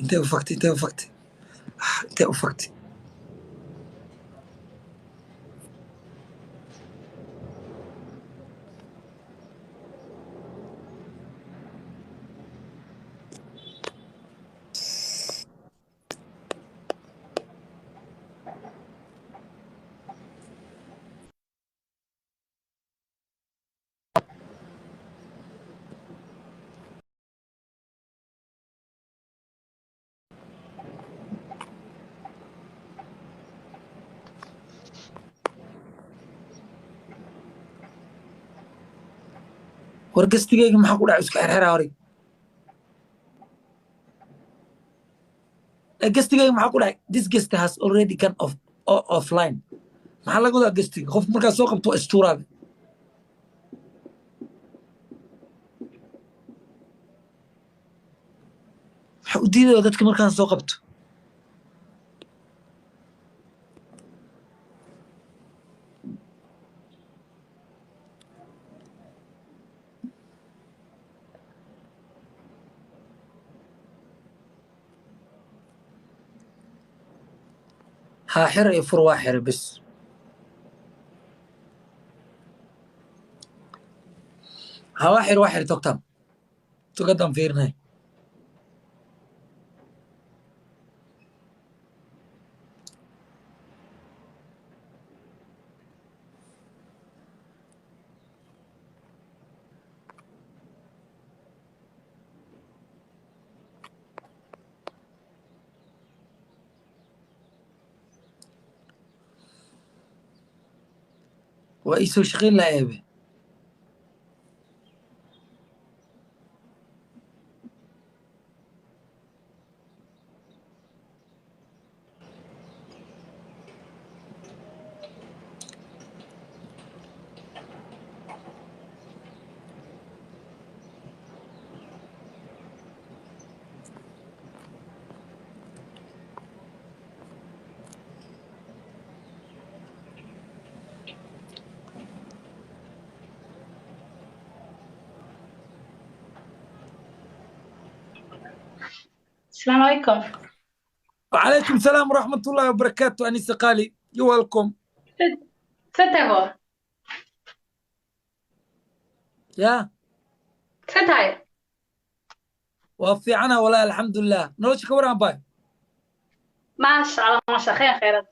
انت وفقتي انت وفقتي wargastigayga maxaa ku dhacay isku xirxira hore gastigayga maxaa ku dhacay this guest has already gone offline maxaa laga wadaa gastiga qof markaa soo qabto waa istuuraada waxa u diidaya dadka markaan soo qabto ها حر يفر واحر بس ها واحر تقدم فيرنا وإيسو شغل لعيبه السلام عليكم. وعليكم السلام ورحمة الله وبركاته. أنيس قالي يو ويلكم. ستة يا ستة وفي عنا ولا الحمد لله نوش كوران باي ما شاء الله ما شاء الله خير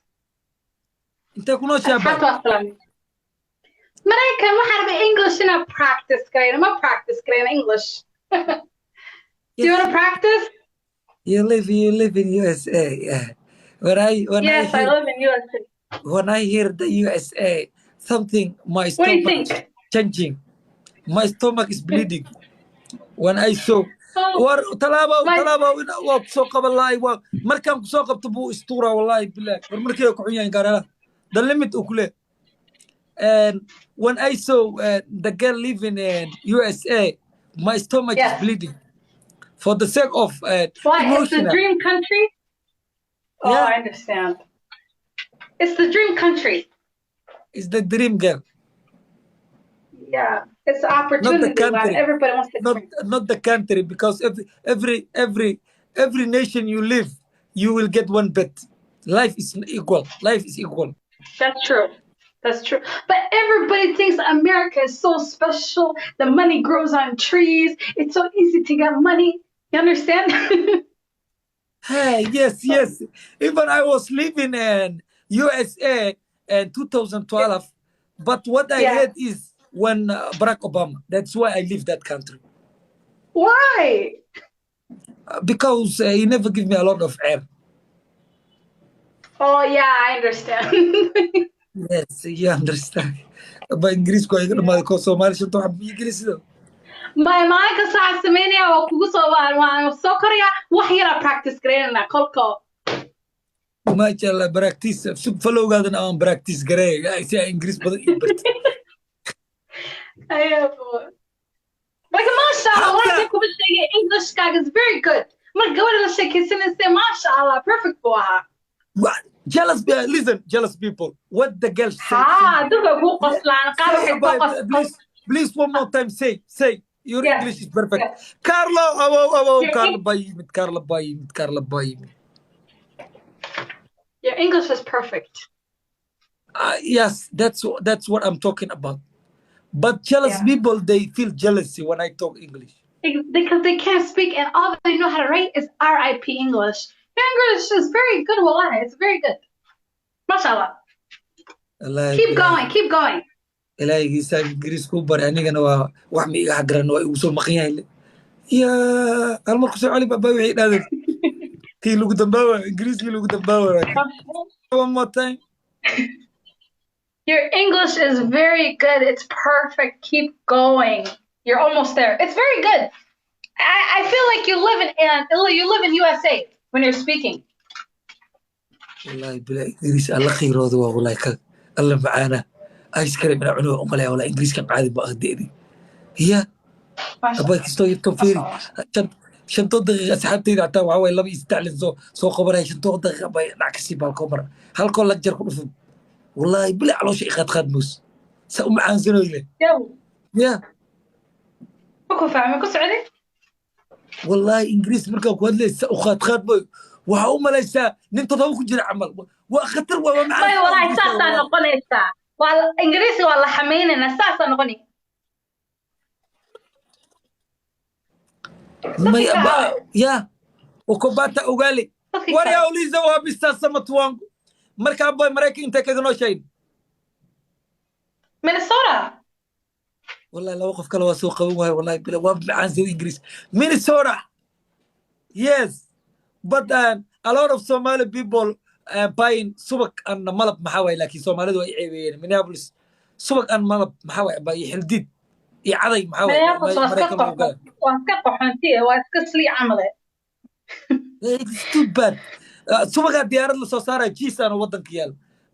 انت كنوش يا باي مريكا ما حرب English أنا practice كرينا ما practice كرينا English. Do you want to practice? You live in USA. Yeah. Yes, I live in USA. When I hear the USA, something my What do you stomach is think? changing. My stomach is bleeding. When I saw war talaaba waa soo qaban lahay waa markaan soo qabto buu istuura wallahi billaah war markii ku xun gaarala the limit u kule. And when I saw the girl living in USA, my stomach is bleeding. For the sake of why? It's the dream country. Oh, yeah. I understand. It's the dream country. It's the dream girl. Yeah, it's the opportunity. Not the country. Everybody wants to. Not the country, because every nation you live, you will get one bet. Life is equal. Life is equal. That's true. That's true. But everybody thinks America is so special. The money grows on trees. It's so easy to get money. You understand? Hey, yes. Even I was living in USA in 2012, but what I heard is when Barack Obama. That's why I leave that country. Why? Because he never give me a lot of air. Oh yeah, I understand. Yes, you understand. But English ko ay dhamaad ko Soomaali shanto wax English do. My ka sax sameynaya oo kugu soo waan soo koriya wax yara practice gareynaa kolko. Ma jala practice falowgaadan aan practice gareey si English badan ii barto. Ayo. Like mashallah, like kugu sheegay English kaaga is very good. Mar gabadha la sheekaysanaysa mashallah perfect buu ahaa. What? Jealous people. What the girl say? Duka ku qoslaan qaar waxay ku qoslaan. Please one more time say your Yeah. English is perfect. Yeah. Carlo, oh, Your, Carlo Eng- Bayimit, Carlo Bayimit, Carlo Bayimit. your English is perfect. Yes, that's what I'm talking about. But jealous Yeah. people, they feel jealousy when I talk English. Because they can't speak and all they know how to write is RIP English. Your English is very good, Wallahi. It's very good. MashaAllah. Keep going, keep going. ilaahigiisa ingiriisku bari anigana waa wax ma iga xagaran waa igu soo maqan yahay ya hal mar ku soo celi baba wixii dhaadeen kii lagu dambaawa ingiriiskii lagu dambaawa one more time. Your English is very good. It's perfect. Keep going. You're almost there. It's very good. I feel like you live in USA when you're speaking. wallahi bila ingiriis alla khiirooda waa wallahi ka alla macaana ice cream ina cuno umalaya wallahi ingiriiskan caadi ba ahdeedi ya abay kastoo yirto fiiri shantoo daqiiqa asxaabteyda hataa waxaa waye laba isdaclin soo qabanaya shantoo daqiiqa bay dhac kasii baalkoo mara halkoo lagjar ku dhufan wallahi bila caloosha iqaadqaad moos sa u macaansanoyle ya والله انجليز مركا كوادليس وخات خات بوي وها مليسا نين تضو كجير عمل وخطر وما باي والله ساسا نقونيسا والله انجليزي والله حميننا ساسا نقوني ما يا وكوباتا اوغالي وريا اوليزا وابستا سمتوان مركا باي مريكي انت كغنو شيء مينيسوتا والله لو وقف كلا وسوق والله بلا واب عن زي انجليز مينيسوتا yes but a lot of Somali people buying subak and malab maxaway laakiin Soomaalidu ay ceebeen Minneapolis subak and malab maxaway bay xildid iyo caday maxaway waa ka qoxantii waa iska sli camale it's too bad subaga diyaarad la soo saaray jiisana wadanka yaal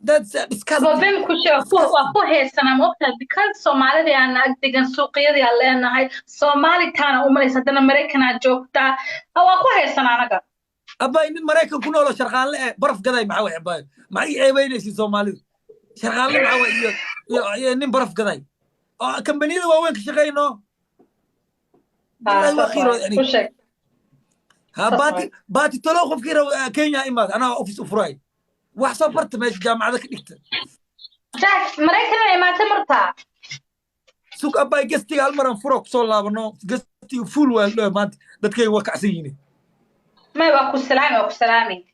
that's disgusting babin ku sheeko waa ku heesana moqta because Soomaalida aan agdigan suuqyada aan leenahay Soomaali taana u malaysa dana Mareykanka joogta waa ku heesana anaga abay nin Mareykan ku nool sharqaan la baraf gaday maxaway abay maxay ceebeynaysi Soomaalidu sharqaan la maxaway iyo nin baraf gaday oo kambaniyada waaweyn ka shaqeeyno والله واخيرا يعني ها باتي تلو قف كيرا كينيا إماد أنا أوفيس أفراي وحصل برت ماشي جامعة ذاك دكتور جاك مريكنا ما تمرتا سوق أباي قستي هالمرة فروك صلا بنو قستي فول ولا ما دتكي وكعسيني ما يبقى سلامي وسلامي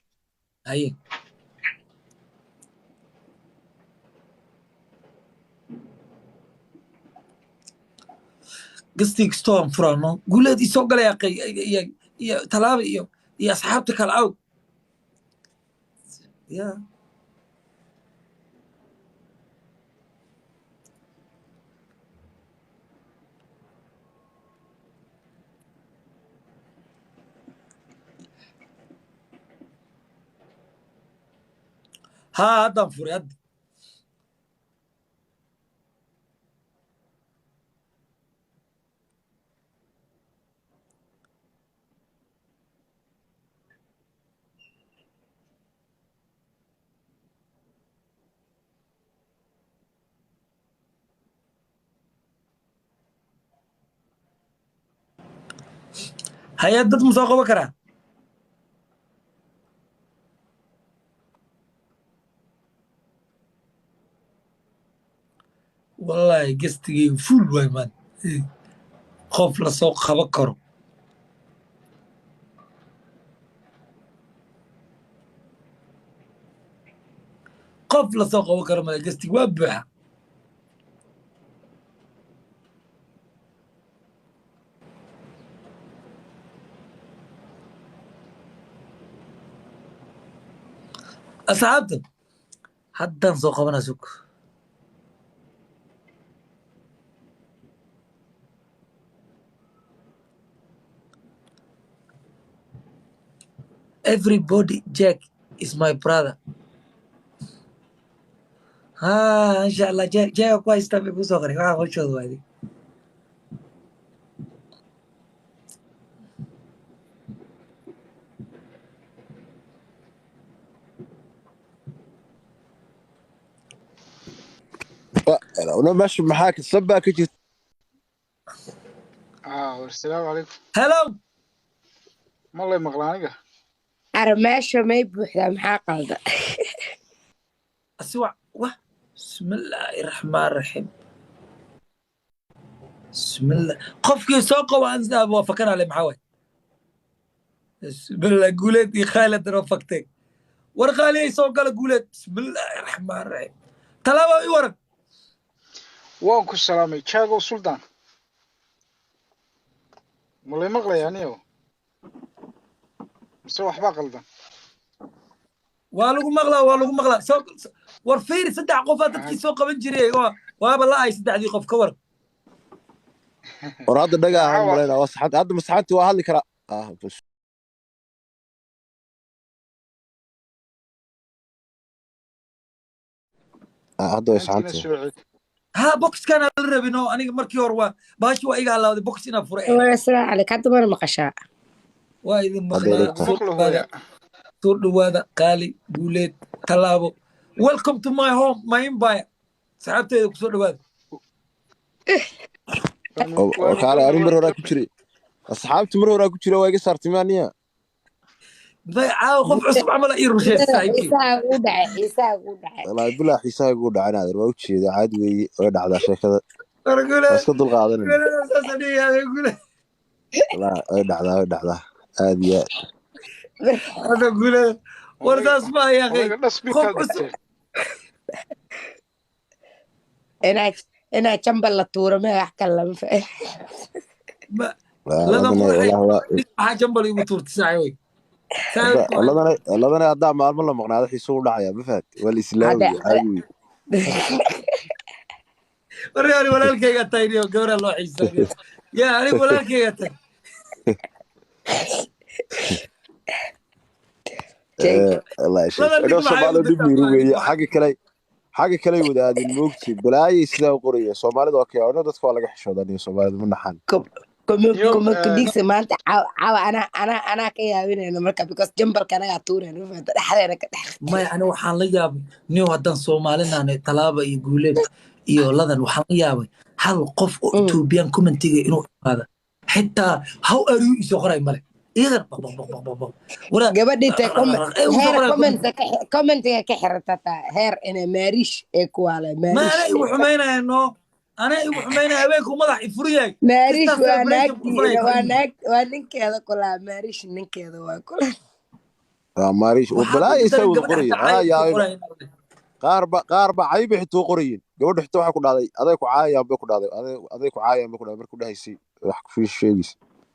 هاي قصدي ستون فرانو قول لي سوق لا يا تلاوي يا اصحابتك العود يا ها هذا فريد هيا dad ma soo qaban karaa wallahi gastigii full way man qof la soo qaban karo qof la soo qaban karo ma gastig waa buuxa أصحابتم حتى نسوق بنا سوق everybody Jack is my brother ها إن شاء الله Jack كويس تبي بوسوقري وش هو هذه لو ماشي معاك تصبك السلام عليكم هلو ما الله مقلانيقة armaasha may buuxdaa maxaa qalda اسوع بسم الله الرحمن الرحيم بسم الله قفكي سوق وانزل وافكر على محاوي بسم الله قولت يا خالد رفقتك ورخالي سوق قال قولت بسم الله الرحمن الرحيم تلاوي ورق وانكو السلامي تشاغو سلطان ما الله مقلا يعني هو مسوى حبا قلدا والو مغلا سوق ورفير صدع قفات تدكي سوق من جري وابا لا اي صدع دي قف كور وراد دغا مالينا وصحت هذا مسحتي waa hadli kara bas هذا ساعتي ها بوكس كان الربينو انا markii hore waa baashi waa iga halawday box ina furo assalaamu calaykum hadda mar maqashaa waa idin maqlaa soo dhawaada qaali guuleed talaabo welcome to my home my empire saxaabteeda ku soo dhawaada وكاله أنا مرة راكب شري أصحابتي مرة راكب شري واجي صارت مانية ضيع خوف عصب عمل أي رشيد سايكي xiisaa ugu dhacay والله بالله حساب يقول عنا هذا ما وجهي ذا عادي ويدع هذا شيء كذا بس كده القاعدين لا ويدع ذا هذه أنا أقول ورد أسمع يا أخي خوف عصب inaa jambal la tuuro magax kale lama fahmin waxaa jambal igu tuurtay saaxiibay ladana haddaa maalmo la maqnaado xiisu u dhacaya ma fahad waa la islaawi caadi waryaani walaalkayga tayniyo gabadha loo xiisaaniyo yaa aniga walaalkayga tay الله يشفيك أنا سومالي دبيرو ويا حاجة كلا ودادين موقتي بلاي سلا وقرية سومالي دوكي أنا دتك ولا جحش وداني سومالي من نحن كم كديك سمعت أنا كيا وين أنا مركب بس جنبر كان يعطوني أنا ما أدري أنا كده ما أنا وحان ليابي نيو هدان سومالينا أنا طلابة يقولين إيو لذن وحان ليابي هل قف توبيان كومنتيجي إنه هذا حتى هاو أريو يسوقراي مالك إذا ولا gabadhii tay commentiga ka xirtata heer ina maarish ee ku waalay ما أنا يو حمينا إنه أنا يو حمينا هواكم مضح يفريق maarish waa ninkeeda kulaa maarish ninkeeda waa kulaa ماريش وبلاي يسوي القرية يا قارب عيب حتو قريين قبل حتو حكوا هذا أذاك عايا بكون هذا أذاك عايا بكون هذا مركون هيسي راح في شيء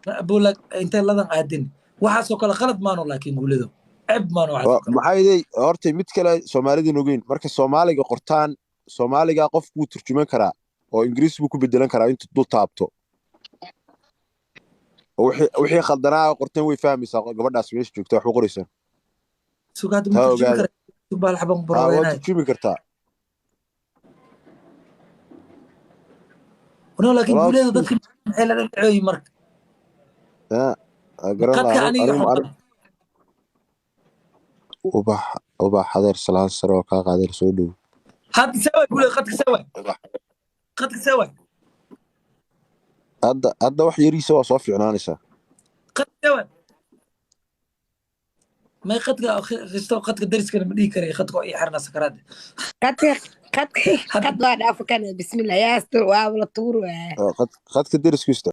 بقول لك أنت لازم قاعدين waxaasoo kale qalad maano laakiin guulido cib maano maxay hortay mid kale Soomaalida nugeen marka Soomaaliga qortaan Soomaaliga qofku turjuman kara oo Ingiriis buu ku bedelan karaa inta dul taabto wixii khaldanaa qortaan way fahmaysaa gabadhaas meesha joogta wax u qoraysan sugaad ma turjumi kara subaal xaban waa turjumi kartaa wana laakiin guulido dadka maxay la dhacay marka وباح حضر سلام سرو كا قادر سودو هاد سوى يقول قد سوى هذا wax yariisa waa soo fiicnaanaysa قد سوى ما قد درس كان مدي كري قد اي حرنا سكرات قد waa dhaaf kan bismillah yaa astur waa la tuur قد درس كيستا